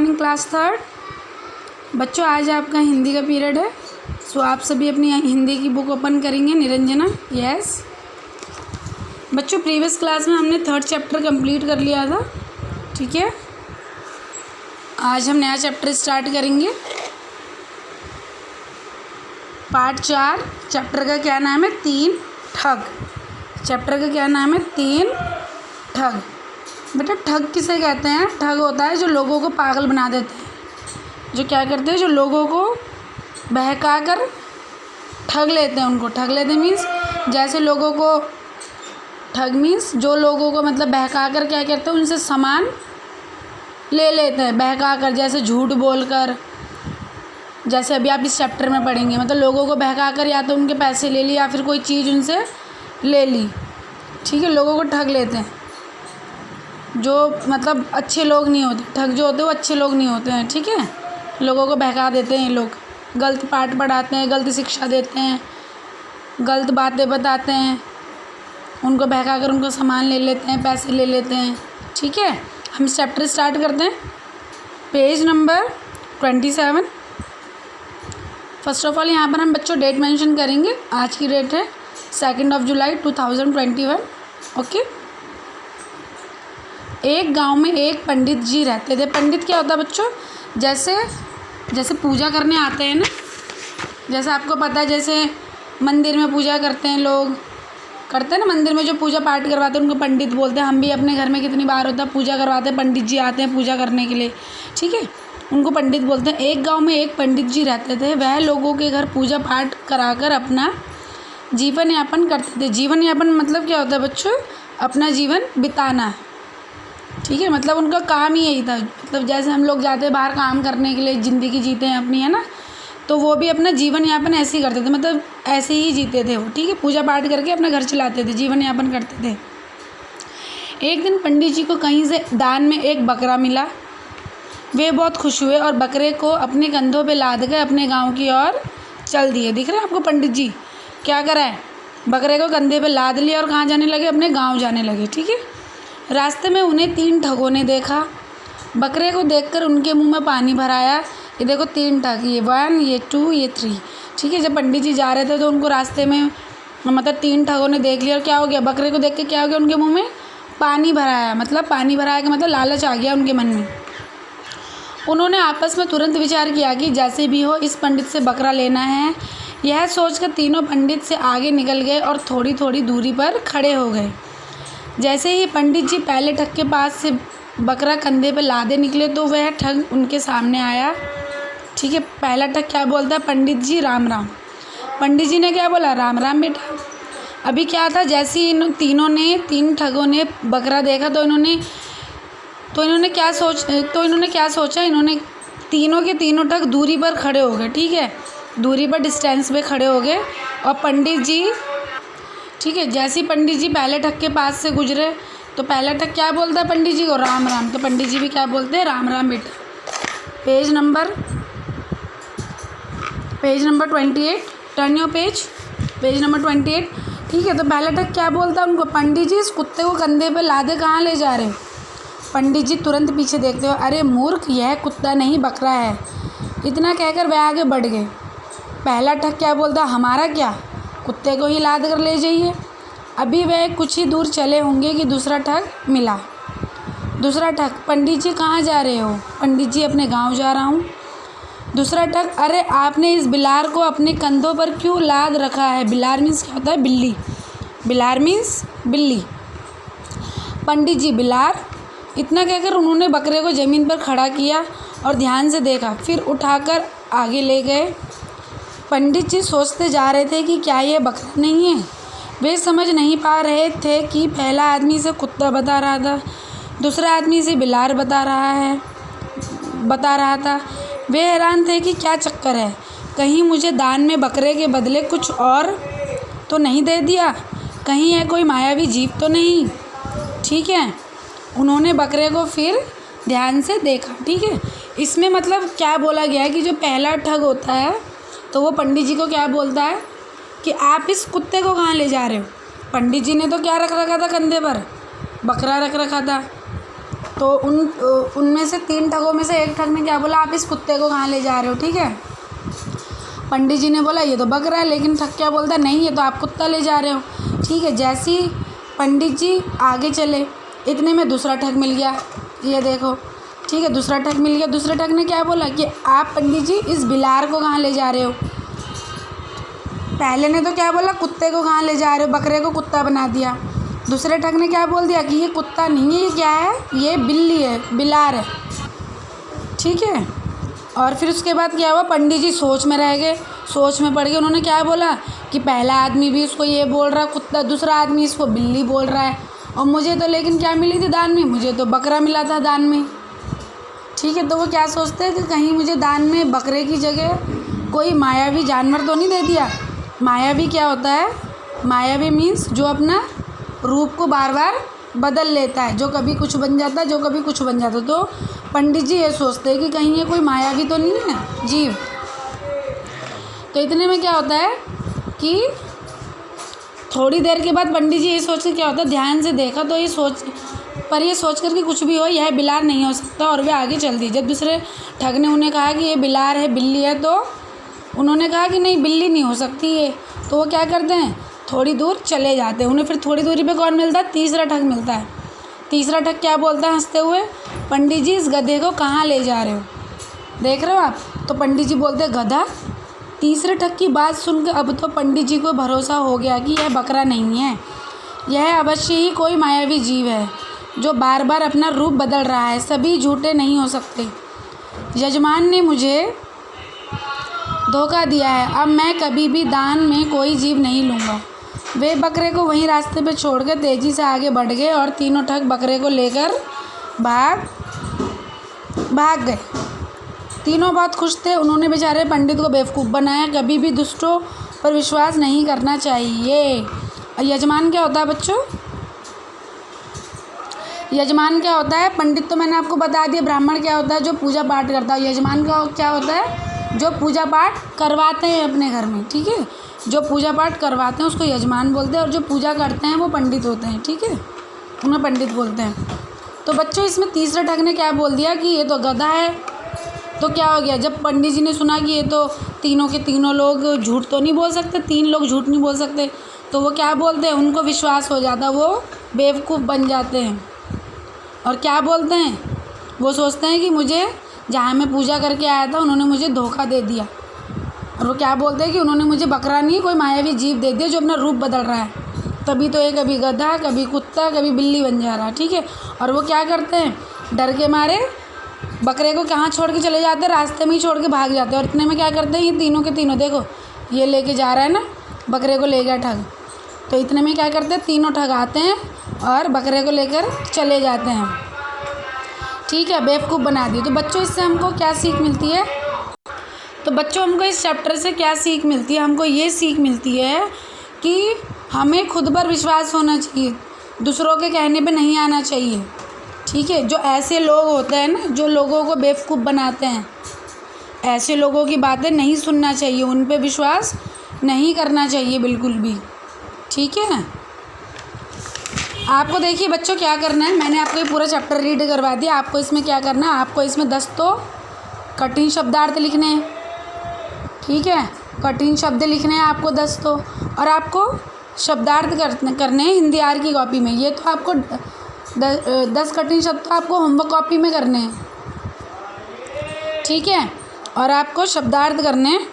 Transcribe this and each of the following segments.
Morning class third. बच्चों आज आपका हिंदी का पीरियड है। सो आप सभी अपनी हिंदी की बुक ओपन करेंगे। निरंजना, यस बच्चों, प्रीवियस क्लास में हमने थर्ड चैप्टर कंप्लीट कर लिया था, ठीक है। आज हम नया चैप्टर स्टार्ट करेंगे। पार्ट 4। चैप्टर का क्या नाम है? 3 ठग। चैप्टर का क्या नाम है? 3 ठग। बेटा ठग किसे कहते हैं? ठग होता है जो लोगों को पागल बना देते हैं, जो क्या करते हैं, जो लोगों को बहका कर ठग लेते हैं। उनको ठग लेते मीन्स जैसे लोगों को ठग मीन्स जो लोगों को मतलब बहका कर क्या करते हैं, उनसे सामान ले लेते हैं बहका कर, जैसे झूठ बोल कर। जैसे अभी आप इस चैप्टर में पढ़ेंगे, मतलब लोगों को बहका कर या तो उनके पैसे ले लिए या फिर कोई चीज़ उनसे ले ली, ठीक है। लोगों को ठग लेते हैं जो मतलब अच्छे लोग नहीं होते। ठग जो होते हैं वो अच्छे लोग नहीं होते हैं, ठीक है। लोगों को बहका देते हैं ये लोग, गलत पाठ पढ़ाते हैं, गलत शिक्षा देते हैं, गलत बातें बताते हैं, उनको बहका कर उनको सामान ले लेते हैं, पैसे ले लेते हैं, ठीक है। हम चैप्टर स्टार्ट करते हैं। Page number 27। First of all यहाँ पर हम बच्चों डेट मेंशन करेंगे। आज की डेट है 2 जुलाई 2021, ओके। एक गांव में एक पंडित जी रहते थे। पंडित क्या होता है बच्चों? जैसे पूजा करने आते हैं ना, जैसे आपको पता है, जैसे मंदिर में पूजा करते हैं लोग, करते हैं ना मंदिर में जो पूजा पाठ करवाते हैं उनको पंडित बोलते हैं। हम भी अपने घर में कितनी बार होता है पूजा करवाते हैं, पंडित जी आते हैं पूजा करने के लिए, ठीक है, उनको पंडित बोलते हैं। एक गांव में एक पंडित जी रहते थे। वह लोगों के घर पूजा पाठ कराकर अपना जीवन यापन करते थे। जीवन यापन मतलब क्या होता है बच्चों? अपना जीवन बिताना, ठीक है। मतलब उनका काम ही यही था। मतलब जैसे हम लोग जाते हैं बाहर काम करने के लिए, ज़िंदगी जीते हैं अपनी, है ना, तो वो भी अपना जीवन यापन ऐसे ही करते थे, मतलब ऐसे ही जीते थे वो, ठीक है। पूजा पाठ करके अपना घर चलाते थे, जीवन यापन करते थे। एक दिन पंडित जी को कहीं से दान में एक बकरा मिला। वे बहुत खुश हुए और बकरे को अपने कंधों पे लाद कर अपने गांव की ओर चल दिए। दिख रहे हैं आपको पंडित जी क्या करा है? बकरे को कंधे पे लाद लिया और कहाँ जाने लगे? अपने गांव जाने लगे, ठीक है। रास्ते में उन्हें 3 ठगों ने देखा। बकरे को देखकर उनके मुंह में पानी भराया। ये देखो 3 ठग, ये 1, ये 2, ये 3, ठीक है। जब पंडित जी जा रहे थे तो उनको रास्ते में मतलब 3 ठगों ने देख लिया और क्या हो गया? बकरे को देख के क्या हो गया? उनके मुँह में पानी भराया। मतलब पानी भराया का मतलब लालच आ गया उनके मन में। उन्होंने आपस में तुरंत विचार किया कि जैसे भी हो इस पंडित से बकरा लेना है। यह सोचकर तीनों पंडित से आगे निकल गए और थोड़ी थोड़ी दूरी पर खड़े हो गए। जैसे ही पंडित जी पहले ठग के पास से बकरा कंधे पर लादे निकले तो वह ठग उनके सामने आया, ठीक है। पहला ठग क्या बोलता है? पंडित जी राम राम। पंडित जी ने क्या बोला? राम राम बेटा। अभी क्या था, जैसे ही इन तीन ठगों ने बकरा देखा तो इन्होंने क्या सोचा? इन्होंने तीनों के तीनों ठग दूरी पर खड़े हो गए, ठीक है, दूरी पर डिस्टेंस पे खड़े हो गए। और पंडित जी, ठीक है, जैसे ही पंडित जी पहले ठग के पास से गुजरे तो पहला ठग क्या बोलता है पंडित जी को? राम राम। तो पंडित जी भी क्या बोलते हैं? राम राम बेटा। Page number 28। Turn your page number 28, ठीक है। तो पहला ठग क्या बोलता है उनको? पंडित जी इस कुत्ते को कंधे पे लादे कहाँ ले जा रहे हो? पंडित जी तुरंत पीछे देखते हो, अरे मूर्ख, यह कुत्ता नहीं बकरा है। इतना कहकर वह आगे बढ़ गए। पहला ठग क्या बोलता? हमारा क्या, कुत्ते को ही लाद कर ले जाइए। अभी वह कुछ ही दूर चले होंगे कि दूसरा ठग मिला। दूसरा ठग, पंडित जी कहाँ जा रहे हो? पंडित जी अपने गांव जा रहा हूँ। दूसरा ठग, अरे आपने इस बिलार को अपने कंधों पर क्यों लाद रखा है? बिलार मीन्स क्या होता है? बिल्ली। बिलार मीन्स बिल्ली। पंडित जी बिलार। इतना कहकर उन्होंने बकरे को ज़मीन पर खड़ा किया और ध्यान से देखा, फिर उठाकर आगे ले गए। पंडित जी सोचते जा रहे थे कि क्या यह बकरा नहीं है। वे समझ नहीं पा रहे थे कि पहला आदमी से कुत्ता बता रहा था, दूसरा आदमी से बिलार बता रहा था। वे हैरान थे कि क्या चक्कर है, कहीं मुझे दान में बकरे के बदले कुछ और तो नहीं दे दिया? कहीं यह कोई मायावी जीव तो नहीं? ठीक है, उन्होंने बकरे को फिर ध्यान से देखा, ठीक है। इसमें मतलब क्या बोला गया है कि जो पहला ठग होता है तो वो पंडित जी को क्या बोलता है कि आप इस कुत्ते को कहाँ ले जा रहे हो? पंडित जी ने तो क्या रख रखा था कंधे पर? बकरा रख रखा था। तो उनमें से 3 ठगों में से एक ठग ने क्या बोला, आप इस कुत्ते को कहाँ ले जा रहे हो, ठीक है। पंडित जी ने बोला ये तो बकरा है, लेकिन ठग क्या बोलता है, नहीं ये तो आप कुत्ता ले जा रहे हो, ठीक है। जैसे ही पंडित जी आगे चले, इतने में दूसरा ठग मिल गया, ये देखो, ठीक है, दूसरा ठग मिल गया। दूसरे ठग ने क्या बोला कि आप पंडित जी इस बिलार को कहाँ ले जा रहे हो। पहले ने तो क्या बोला, कुत्ते को कहाँ ले जा रहे हो, बकरे को कुत्ता बना दिया। दूसरे ठग ने क्या बोल दिया कि ये कुत्ता नहीं है, ये क्या है, ये बिल्ली है, बिलार है, ठीक है। और फिर उसके बाद क्या हुआ, पंडित जी सोच में रह गए, सोच में पड़ गए। उन्होंने क्या बोला कि पहला आदमी भी इसको ये बोल रहा है कुत्ता, दूसरा आदमी इसको बिल्ली बोल रहा है, और मुझे तो लेकिन क्या मिली थी दान में, मुझे तो बकरा मिला था दान में, ठीक है। तो वो क्या सोचते हैं कि कहीं मुझे दान में बकरे की जगह कोई मायावी जानवर तो नहीं दे दिया। मायावी क्या होता है, मायावी मीन्स जो अपना रूप को बार बार बदल लेता है, जो कभी कुछ बन जाता है, जो कभी कुछ बन जाता है। तो पंडित जी ये सोचते हैं कि कहीं ये कोई मायावी तो नहीं है जीव। तो इतने में क्या होता है कि थोड़ी देर के बाद पंडित जी ये सोचते क्या होता है, ध्यान से देखा तो ये सोच कर कि कुछ भी हो यह बिलार नहीं हो सकता, और वे आगे चल दी। जब दूसरे ठग ने उन्हें कहा कि ये बिलार है, बिल्ली है, तो उन्होंने कहा कि नहीं बिल्ली नहीं हो सकती ये। तो वो क्या करते हैं, थोड़ी दूर चले जाते हैं। उन्हें फिर थोड़ी दूरी पे कौन मिलता है, तीसरा ठग मिलता है। तीसरा ठग क्या बोलता है हंसते हुए, पंडित जी इस गधे को कहाँ ले जा रहे हो, देख रहे हो आप। तो पंडित जी बोलते हैं गधा। तीसरे ठग की बात सुनकर अब तो पंडित जी को भरोसा हो गया कि यह बकरा नहीं है, यह अवश्य ही कोई मायावी जीव है जो बार बार अपना रूप बदल रहा है, सभी झूठे नहीं हो सकते। यजमान ने मुझे धोखा दिया है, अब मैं कभी भी दान में कोई जीव नहीं लूँगा। वे बकरे को वहीं रास्ते पे छोड़कर तेज़ी से आगे बढ़ गए और तीनों ठग बकरे को लेकर भाग गए। तीनों बहुत खुश थे। उन्होंने बेचारे पंडित को बेवकूफ़ बनाया। कभी भी दुष्टों पर विश्वास नहीं करना चाहिए। यजमान क्या होता है बच्चों, यजमान क्या होता है, पंडित तो मैंने आपको बता दिया। ब्राह्मण क्या होता है, जो पूजा पाठ करता है। यजमान का क्या होता है, जो पूजा पाठ करवाते हैं अपने घर में, ठीक है। जो पूजा पाठ करवाते हैं उसको यजमान बोलते हैं, और जो पूजा करते हैं वो पंडित होते हैं, ठीक है, उन्हें पंडित बोलते हैं। तो बच्चों इसमें तीसरे ठग ने क्या बोल दिया कि ये तो गधा है। तो क्या हो गया, जब पंडित जी ने सुना कि ये तो तीनों के तीनों लोग झूठ तो नहीं बोल सकते, 3 लोग झूठ नहीं बोल सकते, तो वो क्या बोलते हैं, उनको विश्वास हो जाता है, वो बेवकूफ़ बन जाते हैं। और क्या बोलते हैं, वो सोचते हैं कि मुझे जहाँ मैं पूजा करके आया था उन्होंने मुझे धोखा दे दिया। और वो क्या बोलते हैं कि उन्होंने मुझे बकरा नहीं कोई मायावी जीव दे दिया जो अपना रूप बदल रहा है, तभी तो ये कभी गधा, कभी कुत्ता, कभी बिल्ली बन जा रहा है, ठीक है। और वो क्या करते हैं, डर के मारे बकरे को कहाँ छोड़ के चले जाते हैं, रास्ते में ही छोड़ के भाग जाते हैं। और इतने में क्या करते हैं, ये तीनों के तीनों, देखो ये लेके जा रहा है ना, बकरे को ले गया ठग। तो इतने में क्या करते हैं, तीनों ठग आते हैं और बकरे को लेकर चले जाते हैं, ठीक है, बेवकूफ़ बना दिए। तो बच्चों इससे हमको क्या सीख मिलती है, तो बच्चों हमको इस चैप्टर से क्या सीख मिलती है, हमको ये सीख मिलती है कि हमें खुद पर विश्वास होना चाहिए, दूसरों के कहने पे नहीं आना चाहिए, ठीक है। जो ऐसे लोग होते हैं ना, जो लोगों को बेवकूफ़ बनाते हैं, ऐसे लोगों की बातें नहीं सुनना चाहिए, उन पे विश्वास नहीं करना चाहिए बिल्कुल भी, ठीक है। आपको देखिए बच्चों क्या करना है, मैंने आपको ये पूरा चैप्टर रीड करवा दिया। आपको इसमें क्या करना है, आपको इसमें 10 तो कठिन शब्दार्थ लिखने हैं, ठीक है, कठिन शब्द लिखने हैं आपको 10 तो, और आपको शब्दार्थ करने हैं हिंदी आर की कॉपी में। ये तो आपको 10 कठिन शब्द तो आपको होमवर्क कॉपी में करने हैं, ठीक है। और आपको शब्दार्थ करने हैं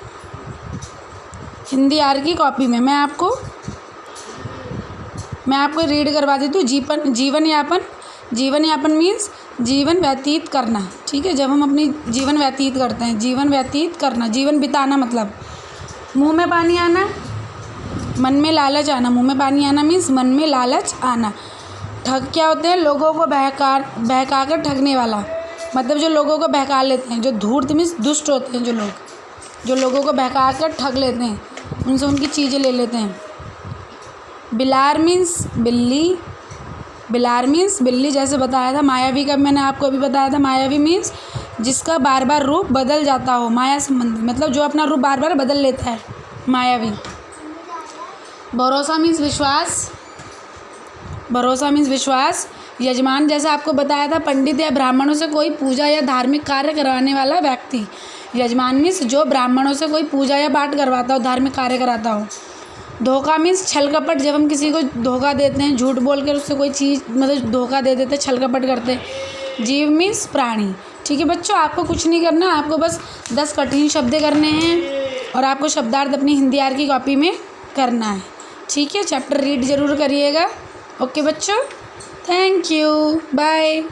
हिंदी आर की कॉपी में। मैं आपको रीड करवा देती हूँ। जीवन यापन, जीवन यापन मीन्स जीवन व्यतीत करना, ठीक है। जब हम अपनी जीवन व्यतीत करते हैं, जीवन व्यतीत करना, जीवन बिताना, मतलब मुंह में पानी आना, मन में लालच आना। मुंह में पानी आना मीन्स मन में लालच आना। ठग क्या होते हैं, लोगों को बहका कर ठगने वाला, मतलब जो लोगों को बहका लेते हैं, जो धूर्त मीन्स दुष्ट होते हैं, जो लोगों को बहका कर ठग लेते हैं, उनसे उनकी चीज़ें ले लेते हैं। बिलार मीन्स बिल्ली, बिलार मीन्स बिल्ली, जैसे बताया था। मायावी का मैंने आपको अभी बताया था, मायावी मीन्स जिसका बार बार रूप बदल जाता हो, माया संबंधी, मतलब जो अपना रूप बार बार बदल लेता है, मायावी। भरोसा मीन्स विश्वास, भरोसा मीन्स विश्वास। यजमान जैसा आपको बताया था, पंडित या ब्राह्मणों से कोई पूजा या धार्मिक कार्य करवाने वाला व्यक्ति। यजमान मीन्स जो ब्राह्मणों से कोई पूजा या पाठ करवाता हो, धार्मिक कार्य कराता हो। धोखा मीन्स छल कपट, जब हम किसी को धोखा देते हैं, झूठ बोल कर उससे कोई चीज़ मतलब धोखा दे देते, छल कपट करते हैं। जीव मीन्स प्राणी। ठीक है बच्चों, आपको कुछ नहीं करना, आपको बस 10 कठिन शब्द करने हैं और आपको शब्दार्थ अपनी हिंदी आर की कॉपी में करना है। ठीक है, चैप्टर रीड ज़रूर करिएगा। ओके बच्चों, थैंक यू, बाय।